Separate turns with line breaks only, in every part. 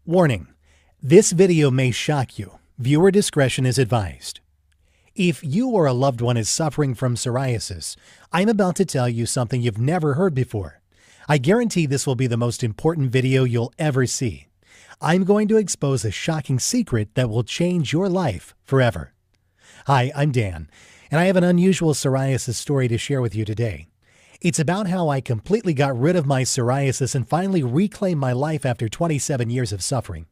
Warning: this video may shock you. Viewer discretion is advised. If you or a loved one is suffering from psoriasis, I'm about to tell you something you've never heard before. I guarantee this will be the most important video you'll ever see. I'm going to expose a shocking secret that will change your life forever. Hi, I'm Dan, and I have an unusual psoriasis story to share with you today. It's about how I completely got rid of my psoriasis and finally reclaimed my life after 27 years of suffering.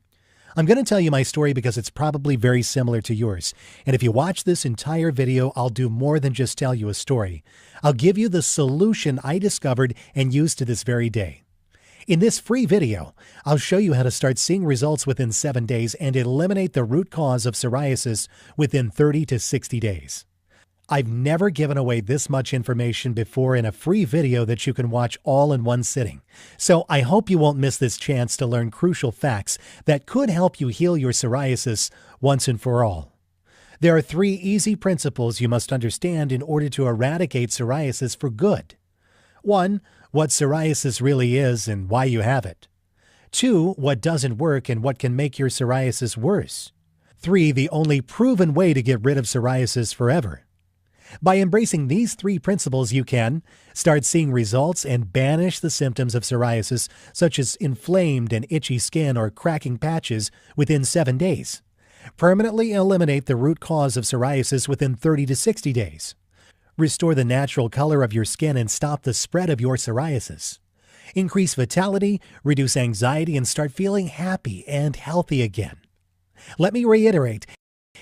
I'm going to tell you my story because it's probably very similar to yours. And if you watch this entire video, I'll do more than just tell you a story. I'll give you the solution I discovered and use to this very day. In this free video, I'll show you how to start seeing results within 7 days and eliminate the root cause of psoriasis within 30 to 60 days. I've never given away this much information before in a free video that you can watch all in one sitting. So I hope you won't miss this chance to learn crucial facts that could help you heal your psoriasis once and for all. There are 3 easy principles you must understand in order to eradicate psoriasis for good. 1. What psoriasis really is and why you have it. 2. What doesn't work and what can make your psoriasis worse. 3. The only proven way to get rid of psoriasis forever. By embracing these 3 principles, you can start seeing results and banish the symptoms of psoriasis, such as inflamed and itchy skin or cracking patches, within 7 days. Permanently eliminate the root cause of psoriasis within 30 to 60 days. Restore the natural color of your skin and stop the spread of your psoriasis. Increase vitality, reduce anxiety, and start feeling happy and healthy again. Let me reiterate.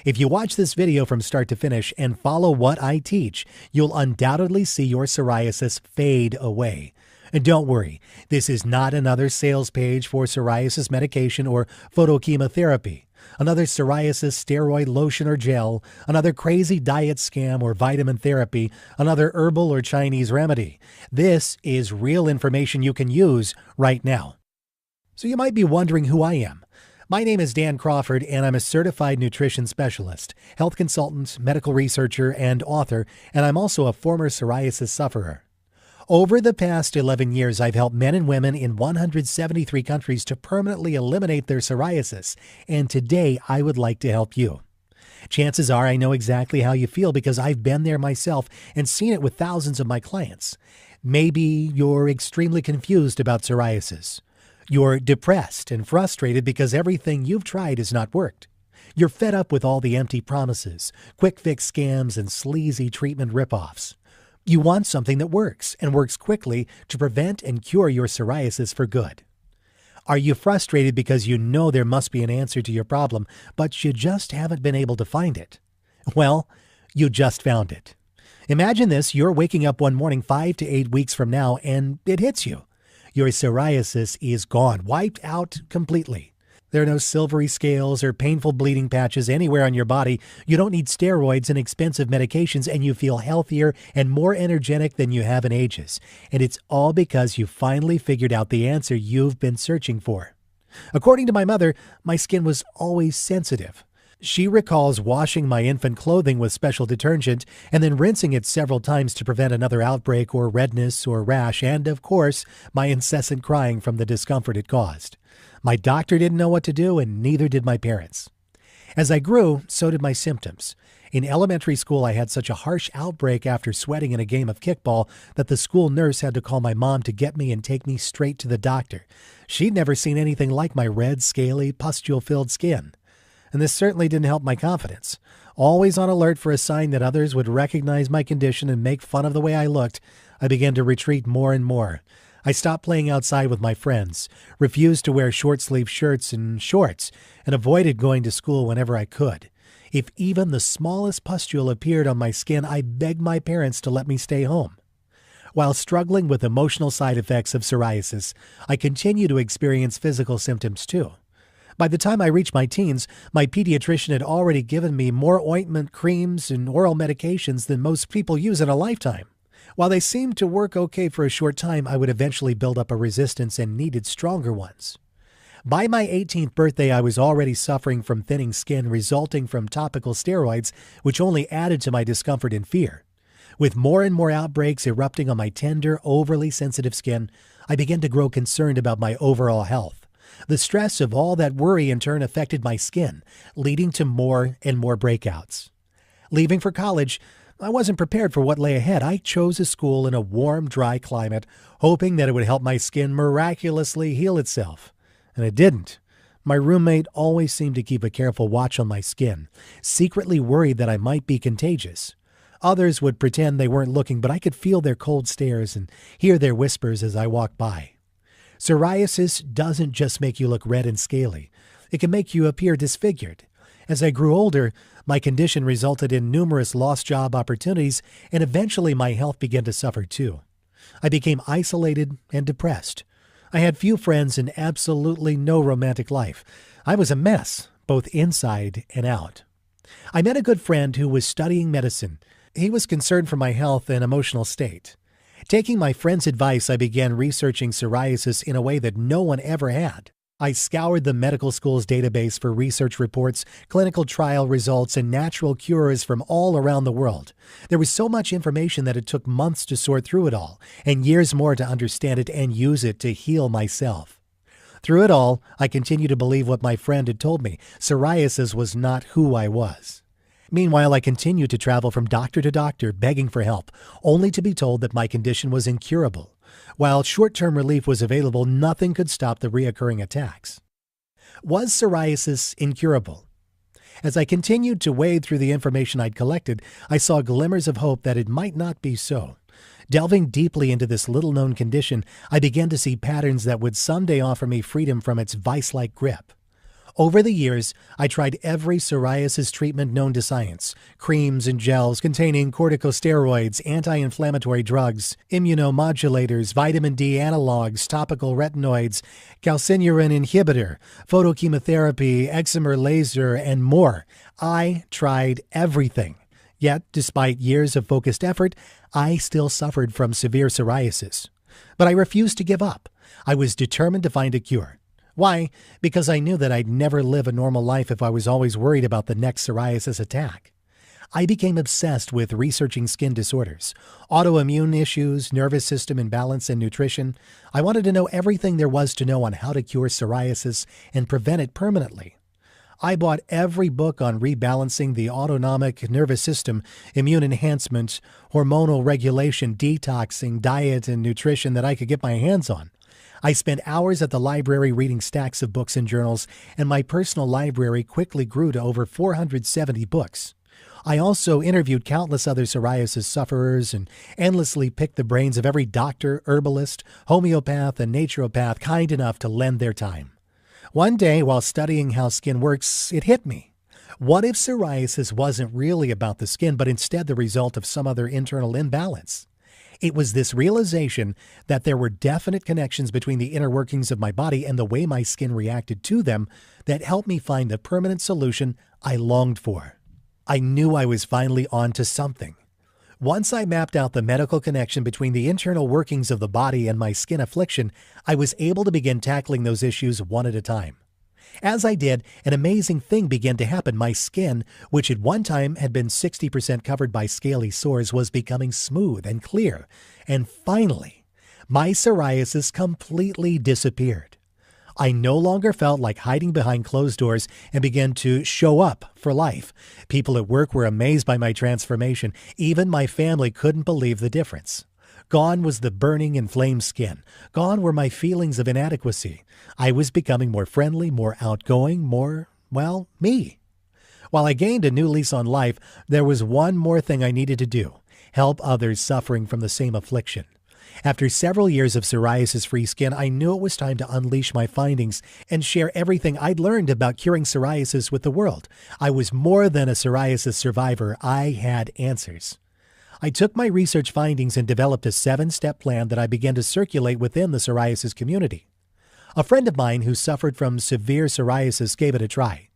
If you watch this video from start to finish and follow what I teach, you'll undoubtedly see your psoriasis fade away. And don't worry, this is not another sales page for psoriasis medication or photochemotherapy, another psoriasis steroid lotion or gel, another crazy diet scam or vitamin therapy, another herbal or Chinese remedy. This is real information you can use right now. So you might be wondering who I am. My name is Dan Crawford, and I'm a certified nutrition specialist, health consultant, medical researcher, and author, and I'm also a former psoriasis sufferer. Over the past 11 years, I've helped men and women in 173 countries to permanently eliminate their psoriasis, and today I would like to help you. Chances are I know exactly how you feel because I've been there myself and seen it with thousands of my clients. Maybe you're extremely confused about psoriasis. You're depressed and frustrated because everything you've tried has not worked. You're fed up with all the empty promises, quick fix scams, and sleazy treatment ripoffs. You want something that works and works quickly to prevent and cure your psoriasis for good. Are you frustrated because you know there must be an answer to your problem, but you just haven't been able to find it? Well, you just found it. Imagine this: you're waking up one morning 5 to 8 weeks from now and it hits you. Your psoriasis is gone, wiped out completely. There are no silvery scales or painful bleeding patches anywhere on your body. You don't need steroids and expensive medications, and you feel healthier and more energetic than you have in ages. And it's all because you finally figured out the answer you've been searching for. According to my mother, my skin was always sensitive. She recalls washing my infant clothing with special detergent and then rinsing it several times to prevent another outbreak or redness or rash, and of course, my incessant crying from the discomfort it caused. My doctor didn't know what to do, and neither did my parents. As I grew, so did my symptoms. In elementary school, I had such a harsh outbreak after sweating in a game of kickball that the school nurse had to call my mom to get me and take me straight to the doctor. She'd never seen anything like my red, scaly, pustule-filled skin. And this certainly didn't help my confidence. Always on alert for a sign that others would recognize my condition and make fun of the way I looked, I began to retreat more and more. I stopped playing outside with my friends, refused to wear short-sleeve shirts and shorts, and avoided going to school whenever I could. If even the smallest pustule appeared on my skin, I begged my parents to let me stay home. While struggling with emotional side effects of psoriasis, I continue to experience physical symptoms too. By the time I reached my teens, my pediatrician had already given me more ointment, creams, and oral medications than most people use in a lifetime. While they seemed to work okay for a short time, I would eventually build up a resistance and needed stronger ones. By my 18th birthday, I was already suffering from thinning skin resulting from topical steroids, which only added to my discomfort and fear. With more and more outbreaks erupting on my tender, overly sensitive skin, I began to grow concerned about my overall health. The stress of all that worry in turn affected my skin, leading to more and more breakouts. Leaving for college, I wasn't prepared for what lay ahead. I chose a school in a warm, dry climate, hoping that it would help my skin miraculously heal itself. And it didn't. My roommate always seemed to keep a careful watch on my skin, secretly worried that I might be contagious. Others would pretend they weren't looking, but I could feel their cold stares and hear their whispers as I walked by. Psoriasis doesn't just make you look red and scaly. It can make you appear disfigured. As I grew older, my condition resulted in numerous lost job opportunities, and eventually my health began to suffer too. I became isolated and depressed. I had few friends and absolutely no romantic life. I was a mess, both inside and out. I met a good friend who was studying medicine. He was concerned for my health and emotional state. Taking my friend's advice, I began researching psoriasis in a way that no one ever had. I scoured the medical school's database for research reports, clinical trial results, and natural cures from all around the world. There was so much information that it took months to sort through it all, and years more to understand it and use it to heal myself. Through it all, I continued to believe what my friend had told me. Psoriasis was not who I was. Meanwhile, I continued to travel from doctor to doctor, begging for help, only to be told that my condition was incurable. While short-term relief was available, nothing could stop the reoccurring attacks. Was psoriasis incurable? As I continued to wade through the information I'd collected, I saw glimmers of hope that it might not be so. Delving deeply into this little-known condition, I began to see patterns that would someday offer me freedom from its vice-like grip. Over the years, I tried every psoriasis treatment known to science: creams and gels containing corticosteroids, anti-inflammatory drugs, immunomodulators, vitamin D analogs, topical retinoids, calcineurin inhibitor, photochemotherapy, excimer laser, and more. I tried everything. Yet, despite years of focused effort, I still suffered from severe psoriasis. But I refused to give up. I was determined to find a cure. Why? Because I knew that I'd never live a normal life if I was always worried about the next psoriasis attack. I became obsessed with researching skin disorders, autoimmune issues, nervous system imbalance, and nutrition. I wanted to know everything there was to know on how to cure psoriasis and prevent it permanently. I bought every book on rebalancing the autonomic nervous system, immune enhancement, hormonal regulation, detoxing, diet, and nutrition that I could get my hands on. I spent hours at the library reading stacks of books and journals, and my personal library quickly grew to over 470 books. I also interviewed countless other psoriasis sufferers and endlessly picked the brains of every doctor, herbalist, homeopath, and naturopath kind enough to lend their time. One day, while studying how skin works, it hit me. What if psoriasis wasn't really about the skin, but instead the result of some other internal imbalance? It was this realization that there were definite connections between the inner workings of my body and the way my skin reacted to them that helped me find the permanent solution I longed for. I knew I was finally on to something. Once I mapped out the medical connection between the internal workings of the body and my skin affliction, I was able to begin tackling those issues one at a time. As I did, an amazing thing began to happen. My skin, which at one time had been 60% covered by scaly sores, was becoming smooth and clear. And finally, my psoriasis completely disappeared. I no longer felt like hiding behind closed doors and began to show up for life. People at work were amazed by my transformation. Even my family couldn't believe the difference. Gone was the burning, inflamed skin. Gone were my feelings of inadequacy. I was becoming more friendly, more outgoing, more, well, me. While I gained a new lease on life, there was one more thing I needed to do: help others suffering from the same affliction. After several years of psoriasis-free skin, I knew it was time to unleash my findings and share everything I'd learned about curing psoriasis with the world. I was more than a psoriasis survivor. I had answers. I took my research findings and developed a 7-step plan that I began to circulate within the psoriasis community. A friend of mine who suffered from severe psoriasis gave it a try.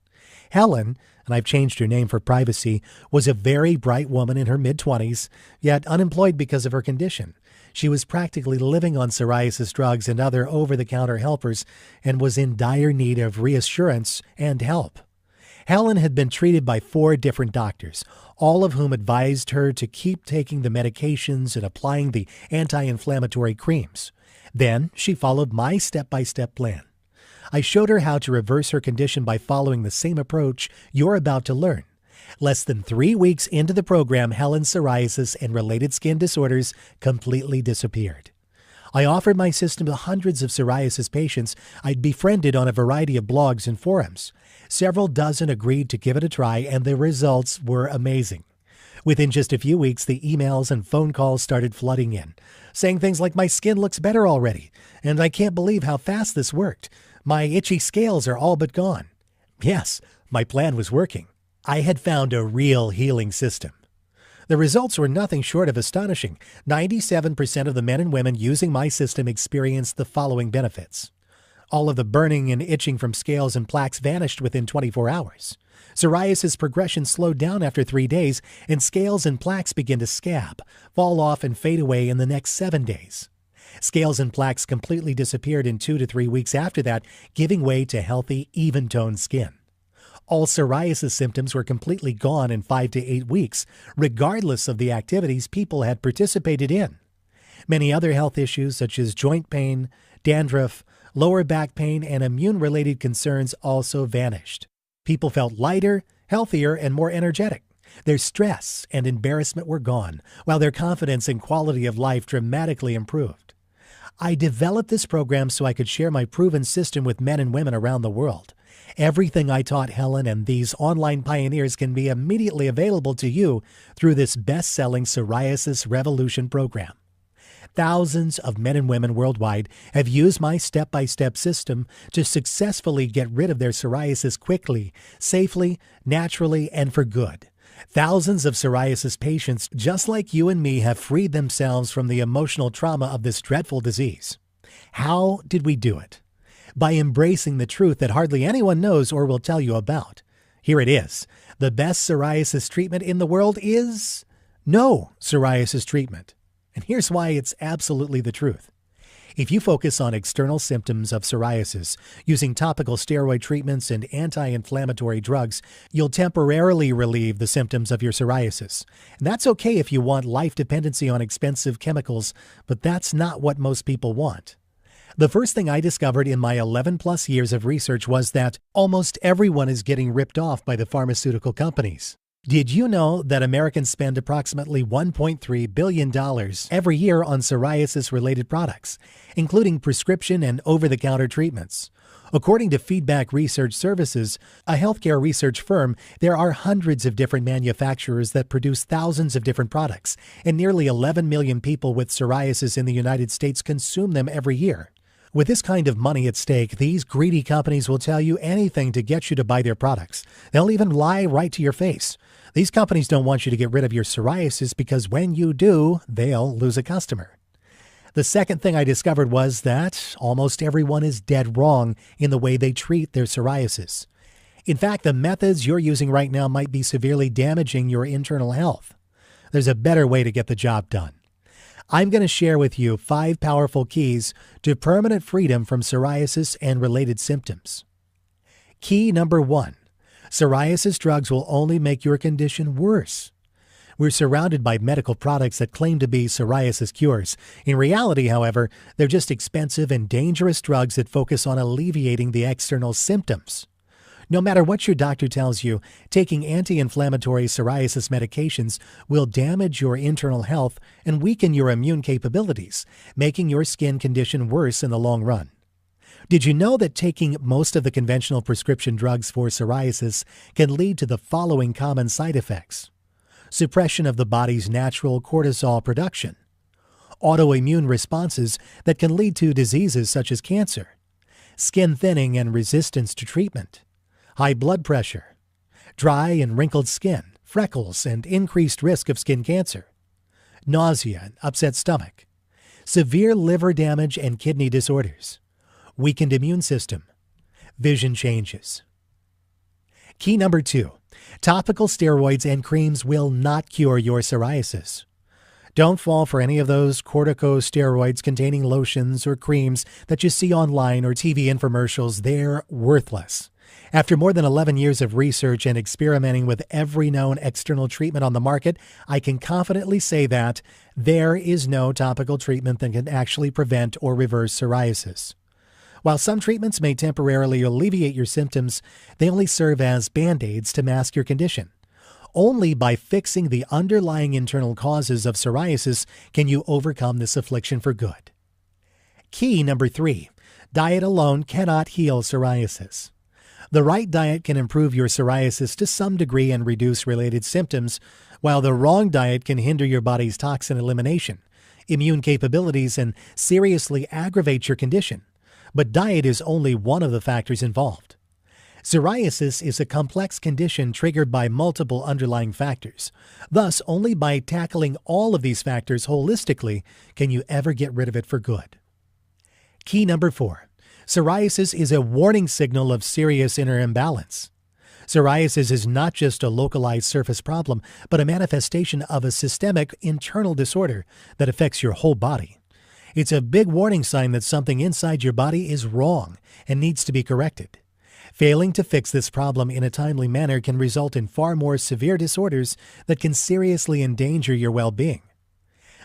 Helen, and I've changed her name for privacy, was a very bright woman in her mid-20s, yet unemployed because of her condition. She was practically living on psoriasis drugs and other over-the-counter helpers and was in dire need of reassurance and help. Helen had been treated by 4 different doctors, all of whom advised her to keep taking the medications and applying the anti-inflammatory creams. Then she followed my step-by-step plan. I showed her how to reverse her condition by following the same approach you're about to learn. Less than 3 weeks into the program, Helen's psoriasis and related skin disorders completely disappeared. I offered my system to hundreds of psoriasis patients I'd befriended on a variety of blogs and forums. Several dozen agreed to give it a try, and the results were amazing. Within just a few weeks, the emails and phone calls started flooding in, saying things like, "My skin looks better already, and I can't believe how fast this worked. My itchy scales are all but gone." Yes, my plan was working. I had found a real healing system. The results were nothing short of astonishing. 97% of the men and women using my system experienced the following benefits. All of the burning and itching from scales and plaques vanished within 24 hours. Psoriasis progression slowed down after 3 days, and scales and plaques began to scab, fall off, and fade away in the next 7 days. Scales and plaques completely disappeared in 2 to 3 weeks after that, giving way to healthy, even-toned skin. All psoriasis symptoms were completely gone in 5 to 8 weeks, regardless of the activities people had participated in. Many other health issues, such as joint pain, dandruff, lower back pain, and immune-related concerns also vanished. People felt lighter, healthier, and more energetic. Their stress and embarrassment were gone, while their confidence and quality of life dramatically improved. I developed this program so I could share my proven system with men and women around the world. Everything I taught Helen and these online pioneers can be immediately available to you through this best-selling Psoriasis Revolution program. Thousands of men and women worldwide have used my step-by-step system to successfully get rid of their psoriasis quickly, safely, naturally, and for good. Thousands of psoriasis patients, just like you and me, have freed themselves from the emotional trauma of this dreadful disease. How did we do it? By embracing the truth that hardly anyone knows or will tell you about. Here it is. The best psoriasis treatment in the world is no psoriasis treatment. And here's why it's absolutely the truth. If you focus on external symptoms of psoriasis using topical steroid treatments and anti-inflammatory drugs, you'll temporarily relieve the symptoms of your psoriasis. And that's okay if you want life dependency on expensive chemicals, but that's not what most people want. The first thing I discovered in my 11-plus years of research was that almost everyone is getting ripped off by the pharmaceutical companies. Did you know that Americans spend approximately $1.3 billion every year on psoriasis-related products, including prescription and over-the-counter treatments? According to Feedback Research Services, a healthcare research firm, there are hundreds of different manufacturers that produce thousands of different products, and nearly 11 million people with psoriasis in the United States consume them every year. With this kind of money at stake, these greedy companies will tell you anything to get you to buy their products. They'll even lie right to your face. These companies don't want you to get rid of your psoriasis because when you do, they'll lose a customer. The second thing I discovered was that almost everyone is dead wrong in the way they treat their psoriasis. In fact, the methods you're using right now might be severely damaging your internal health. There's a better way to get the job done. I'm going to share with you 5 powerful keys to permanent freedom from psoriasis and related symptoms. Key number 1. Psoriasis drugs will only make your condition worse. We're surrounded by medical products that claim to be psoriasis cures. In reality, however, they're just expensive and dangerous drugs that focus on alleviating the external symptoms. No matter what your doctor tells you, taking anti-inflammatory psoriasis medications will damage your internal health and weaken your immune capabilities, making your skin condition worse in the long run. Did you know that taking most of the conventional prescription drugs for psoriasis can lead to the following common side effects? Suppression of the body's natural cortisol production, autoimmune responses that can lead to diseases such as cancer, skin thinning and resistance to treatment, high blood pressure, dry and wrinkled skin, freckles, and increased risk of skin cancer, nausea and upset stomach, severe liver damage and kidney disorders, weakened immune system, vision changes. Key number 2. Topical steroids and creams will not cure your psoriasis. Don't fall for any of those corticosteroids containing lotions or creams that you see online or TV infomercials. They're worthless. After more than 11 years of research and experimenting with every known external treatment on the market, I can confidently say that there is no topical treatment that can actually prevent or reverse psoriasis. While some treatments may temporarily alleviate your symptoms, they only serve as band-aids to mask your condition. Only by fixing the underlying internal causes of psoriasis can you overcome this affliction for good. Key number 3. Diet alone cannot heal psoriasis. The right diet can improve your psoriasis to some degree and reduce related symptoms, while the wrong diet can hinder your body's toxin elimination, immune capabilities, and seriously aggravate your condition. But diet is only one of the factors involved. Psoriasis is a complex condition triggered by multiple underlying factors. Thus, only by tackling all of these factors holistically can you ever get rid of it for good. Key number 4. Psoriasis is a warning signal of serious inner imbalance. Psoriasis is not just a localized surface problem, but a manifestation of a systemic internal disorder that affects your whole body. It's a big warning sign that something inside your body is wrong and needs to be corrected. Failing to fix this problem in a timely manner can result in far more severe disorders that can seriously endanger your well-being.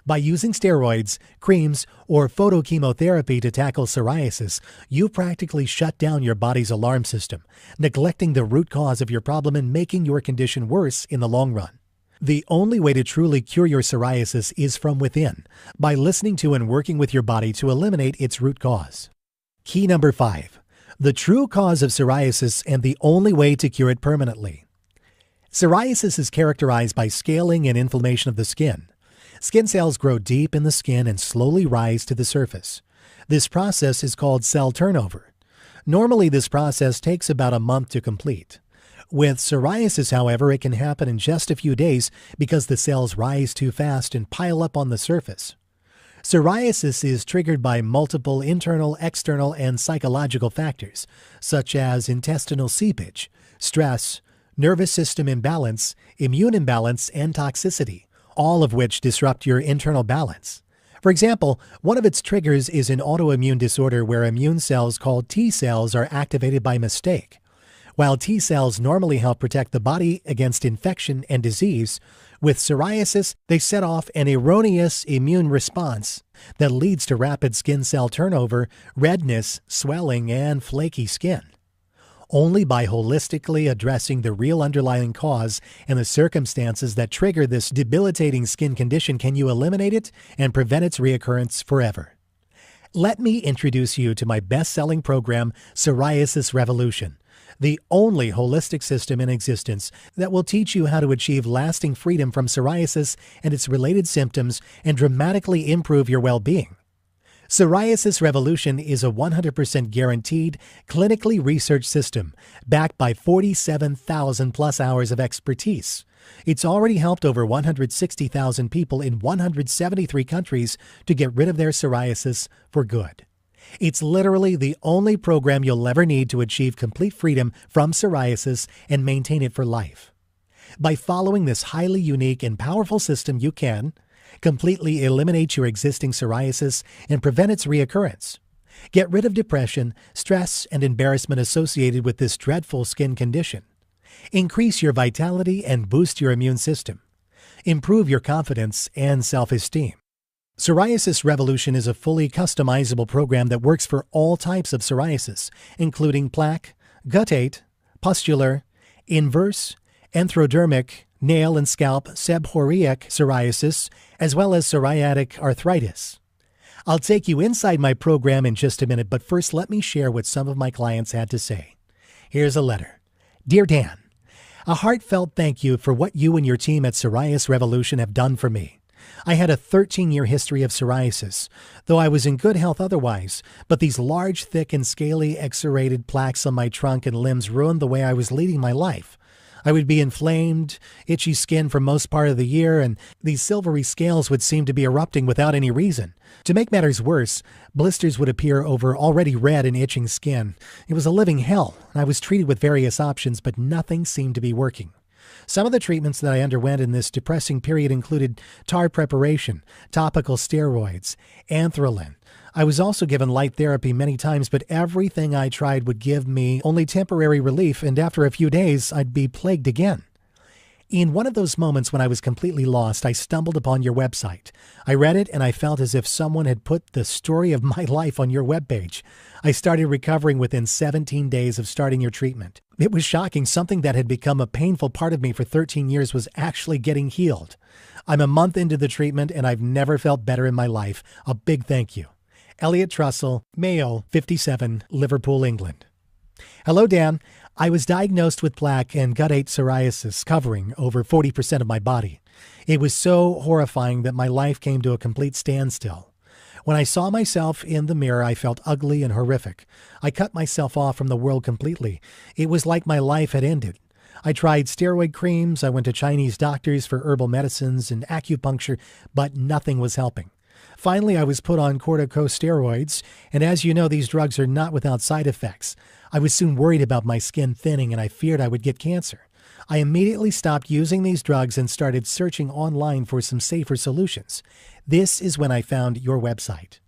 By using steroids, creams, or photochemotherapy to tackle psoriasis, you practically shut down your body's alarm system, neglecting the root cause of your problem and making your condition worse in the long run. The only way to truly cure your psoriasis is from within, by listening to and working with your body to eliminate its root cause. Key number 5. The true cause of psoriasis and the only way to cure it permanently. Psoriasis is characterized by scaling and inflammation of the skin. Skin cells grow deep in the skin and slowly rise to the surface. This process is called cell turnover. Normally, this process takes about a month to complete. With psoriasis, however, it can happen in just a few days because the cells rise too fast and pile up on the surface. Psoriasis is triggered by multiple internal, external, and psychological factors, such as intestinal seepage, stress, nervous system imbalance, immune imbalance, and toxicity, all of which disrupt your internal balance. For example, one of its triggers is an autoimmune disorder where immune cells called T cells are activated by mistake. While T cells normally help protect the body against infection and disease, with psoriasis, they set off an erroneous immune response that leads to rapid skin cell turnover, redness, swelling, and flaky skin. Only by holistically addressing the real underlying cause and the circumstances that trigger this debilitating skin condition can you eliminate it and prevent its reoccurrence forever. Let me introduce you to my best-selling program, Psoriasis Revolution, the only holistic system in existence that will teach you how to achieve lasting freedom from psoriasis and its related symptoms and dramatically improve your well-being. Psoriasis Revolution is a 100% guaranteed, clinically researched system backed by 47,000 plus hours of expertise. It's already helped over 160,000 people in 173 countries to get rid of their psoriasis for good. It's literally the only program you'll ever need to achieve complete freedom from psoriasis and maintain it for life. By following this highly unique and powerful system, you can completely eliminate your existing psoriasis and prevent its reoccurrence. Get rid of depression, stress, and embarrassment associated with this dreadful skin condition. Increase your vitality and boost your immune system. Improve your confidence and self-esteem. Psoriasis Revolution is a fully customizable program that works for all types of psoriasis, including plaque, guttate, pustular, inverse, enthrodermic, nail and scalp seborrheic psoriasis, as well as psoriatic arthritis. I'll take you inside my program in just a minute, but first let me share what some of my clients had to say. Here's a letter. Dear Dan, a heartfelt thank you for what you and your team at Psoriasis Revolution have done for me. I had a 13-year history of psoriasis, though I was in good health otherwise, but these large, thick, and scaly exudated plaques on my trunk and limbs ruined the way I was leading my life. I would be inflamed, itchy skin for most part of the year, and these silvery scales would seem to be erupting without any reason. To make matters worse, blisters would appear over already red and itching skin. It was a living hell. I was treated with various options, but nothing seemed to be working. Some of the treatments that I underwent in this depressing period included tar preparation, topical steroids, anthralin. I was also given light therapy many times, but everything I tried would give me only temporary relief, and after a few days, I'd be plagued again. In one of those moments when I was completely lost, I stumbled upon your website. I read it and I felt as if someone had put the story of my life on your webpage. I started recovering within 17 days of starting your treatment. It was shocking. Something that had become a painful part of me for 13 years was actually getting healed. I'm a month into the treatment and I've never felt better in my life. A big thank you. Elliot Trussell, Mayo, 57, Liverpool, England. Hello, Dan. I was diagnosed with plaque and guttate psoriasis covering over 40% of my body. It was so horrifying that my life came to a complete standstill. When I saw myself in the mirror, I felt ugly and horrific. I cut myself off from the world completely. It was like my life had ended. I tried steroid creams, I went to Chinese doctors for herbal medicines and acupuncture, but nothing was helping. Finally, I was put on corticosteroids, and as you know, these drugs are not without side effects. I was soon worried about my skin thinning, and I feared I would get cancer. I immediately stopped using these drugs and started searching online for some safer solutions. This is when I found your website.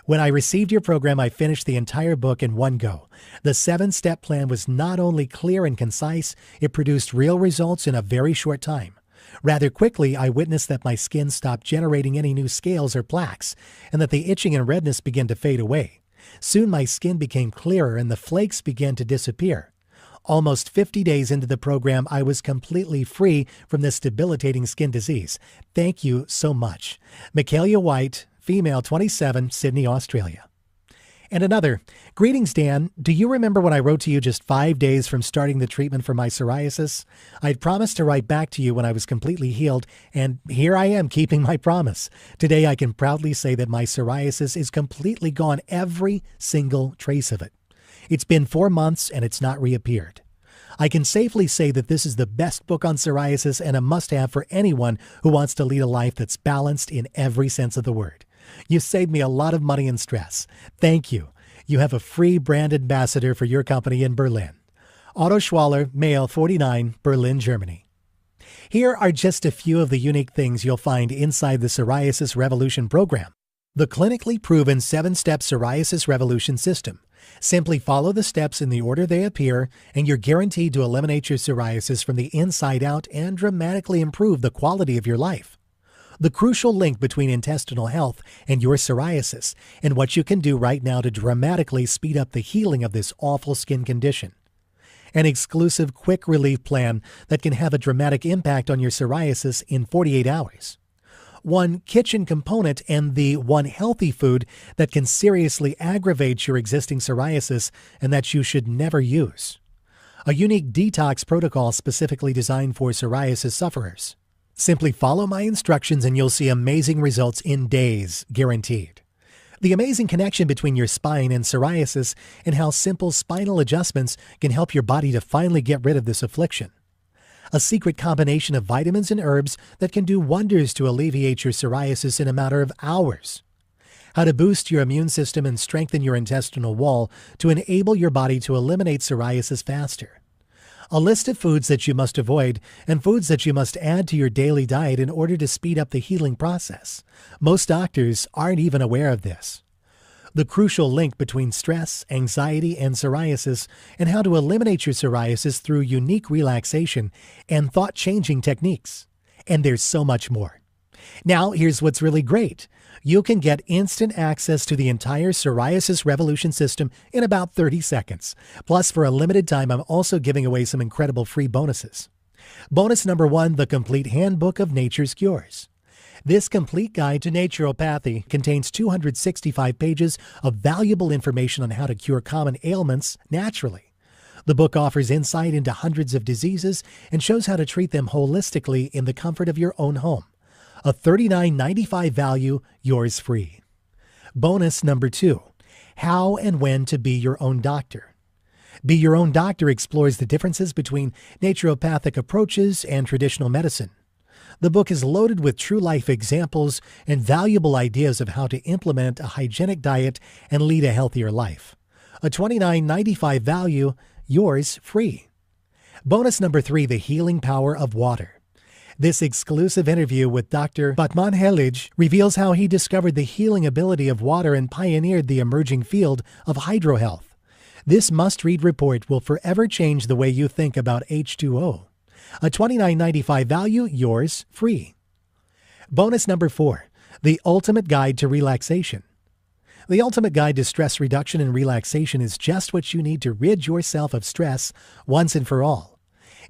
When I received your program, I finished the entire book in one go. The 7-step plan was not only clear and concise, it produced real results in a very short time. Rather quickly, I witnessed that my skin stopped generating any new scales or plaques, and that the itching and redness began to fade away. Soon my skin became clearer and the flakes began to disappear. Almost 50 days into the program, I was completely free from this debilitating skin disease. Thank you so much. Michaelia White, female, 27, Sydney, Australia. And another, greetings, Dan. Do you remember when I wrote to you just 5 days from starting the treatment for my psoriasis? I'd promised to write back to you when I was completely healed, and here I am keeping my promise. Today, I can proudly say that my psoriasis is completely gone, every single trace of it. It's been 4 months and it's not reappeared. I can safely say that this is the best book on psoriasis and a must-have for anyone who wants to lead a life that's balanced in every sense of the word. You saved me a lot of money and stress. Thank you. You have a free brand ambassador for your company in Berlin. Otto Schwaller, male, 49, Berlin, Germany. Here are just a few of the unique things you'll find inside the Psoriasis Revolution program. The clinically proven 7-step Psoriasis Revolution system. Simply follow the steps in the order they appear, and you're guaranteed to eliminate your psoriasis from the inside out and dramatically improve the quality of your life. The crucial link between intestinal health and your psoriasis, and what you can do right now to dramatically speed up the healing of this awful skin condition. An exclusive quick relief plan that can have a dramatic impact on your psoriasis in 48 hours. One kitchen component and the one healthy food that can seriously aggravate your existing psoriasis and that you should never use. A unique detox protocol specifically designed for psoriasis sufferers. Simply follow my instructions and you'll see amazing results in days, guaranteed. The amazing connection between your spine and psoriasis, and how simple spinal adjustments can help your body to finally get rid of this affliction. A secret combination of vitamins and herbs that can do wonders to alleviate your psoriasis in a matter of hours. How to boost your immune system and strengthen your intestinal wall to enable your body to eliminate psoriasis faster. A list of foods that you must avoid and foods that you must add to your daily diet in order to speed up the healing process. Most doctors aren't even aware of this. The crucial link between stress, anxiety, and psoriasis, and how to eliminate your psoriasis through unique relaxation and thought-changing techniques. And there's so much more. Now, here's what's really great. You can get instant access to the entire Psoriasis Revolution system in about 30 seconds. Plus, for a limited time, I'm also giving away some incredible free bonuses. Bonus number 1, the Complete Handbook of Nature's Cures. This complete guide to naturopathy contains 265 pages of valuable information on how to cure common ailments naturally. The book offers insight into hundreds of diseases and shows how to treat them holistically in the comfort of your own home. A $39.95 value, yours free. Bonus number 2, how and when to be your own doctor. Be Your Own Doctor explores the differences between naturopathic approaches and traditional medicine. The book is loaded with true-life examples and valuable ideas of how to implement a hygienic diet and lead a healthier life. A $29.95 value, yours free. Bonus number 3, the healing power of water. This exclusive interview with Dr. Batman Helij reveals how he discovered the healing ability of water and pioneered the emerging field of hydrohealth. This must-read report will forever change the way you think about H2O. A $29.95 value, yours free. Bonus number 4, the ultimate guide to relaxation. The ultimate guide to stress reduction and relaxation is just what you need to rid yourself of stress once and for all.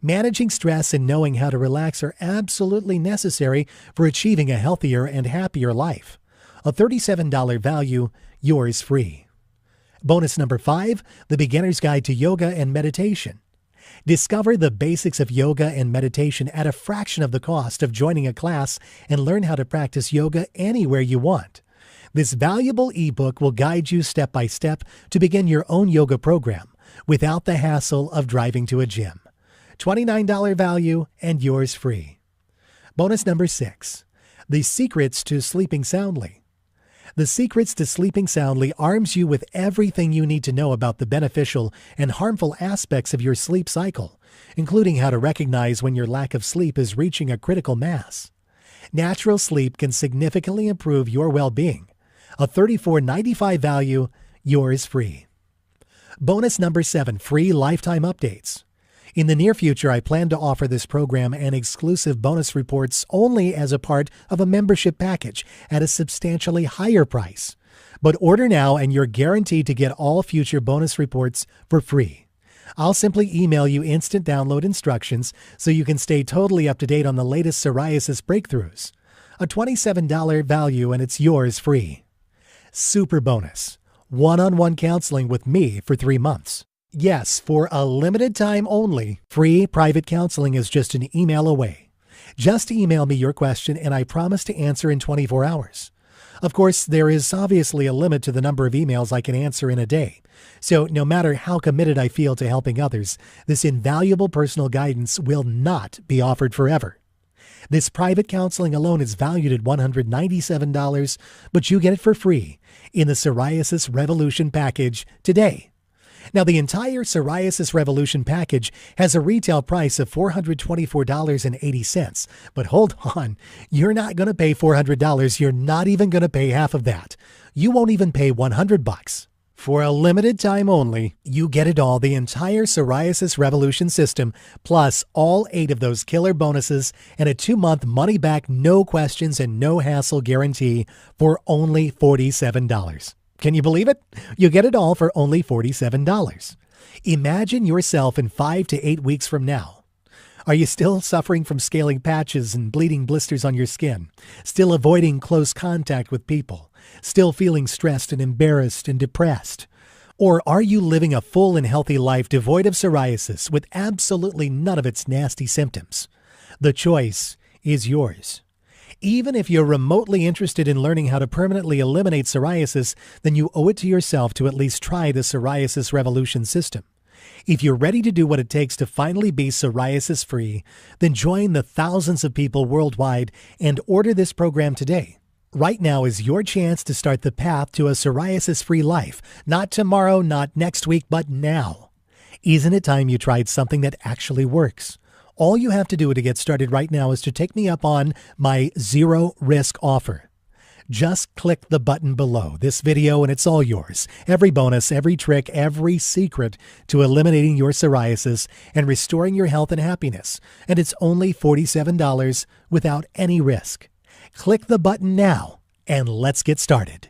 Managing stress and knowing how to relax are absolutely necessary for achieving a healthier and happier life. A $37 value, yours free. Bonus number 5, the beginner's guide to yoga and meditation. Discover the basics of yoga and meditation at a fraction of the cost of joining a class and learn how to practice yoga anywhere you want. This valuable ebook will guide you step by step to begin your own yoga program without the hassle of driving to a gym. $29 value and yours free. Bonus number 6, the secrets to sleeping soundly. The Secrets to Sleeping Soundly arms you with everything you need to know about the beneficial and harmful aspects of your sleep cycle, including how to recognize when your lack of sleep is reaching a critical mass. Natural sleep can significantly improve your well-being. A $34.95 value, yours free. Bonus number 7, free lifetime updates. In the near future, I plan to offer this program and exclusive bonus reports only as a part of a membership package at a substantially higher price. But order now and you're guaranteed to get all future bonus reports for free. I'll simply email you instant download instructions so you can stay totally up to date on the latest psoriasis breakthroughs. A $27 value and it's yours free. Super bonus, one-on-one counseling with me for 3 months. Yes, for a limited time only, free private counseling is just an email away. Just email me your question and I promise to answer in 24 hours. Of course, there is obviously a limit to the number of emails I can answer in a day. So no matter how committed I feel to helping others, this invaluable personal guidance will not be offered forever. This private counseling alone is valued at $197, but you get it for free in the Psoriasis Revolution package today. Now, the entire Psoriasis Revolution package has a retail price of $424.80. But hold on, you're not going to pay $400. You're not even going to pay half of that. You won't even pay $100. For a limited time only, you get it all, the entire Psoriasis Revolution system, plus all 8 of those killer bonuses and a 2-month money-back, no questions and no hassle guarantee for only $47. Can you believe it? You get it all for only $47. Imagine yourself in 5 to 8 weeks from now. Are you still suffering from scaling patches and bleeding blisters on your skin? Still avoiding close contact with people? Still feeling stressed and embarrassed and depressed? Or are you living a full and healthy life devoid of psoriasis with absolutely none of its nasty symptoms? The choice is yours. Even if you're remotely interested in learning how to permanently eliminate psoriasis, then you owe it to yourself to at least try the Psoriasis Revolution system. If you're ready to do what it takes to finally be psoriasis-free, then join the thousands of people worldwide and order this program today. Right now is your chance to start the path to a psoriasis-free life. Not tomorrow, not next week, but now. Isn't it time you tried something that actually works? All you have to do to get started right now is to take me up on my zero-risk offer. Just click the button below this video and it's all yours. Every bonus, every trick, every secret to eliminating your psoriasis and restoring your health and happiness. And it's only $47 without any risk. Click the button now and let's get started.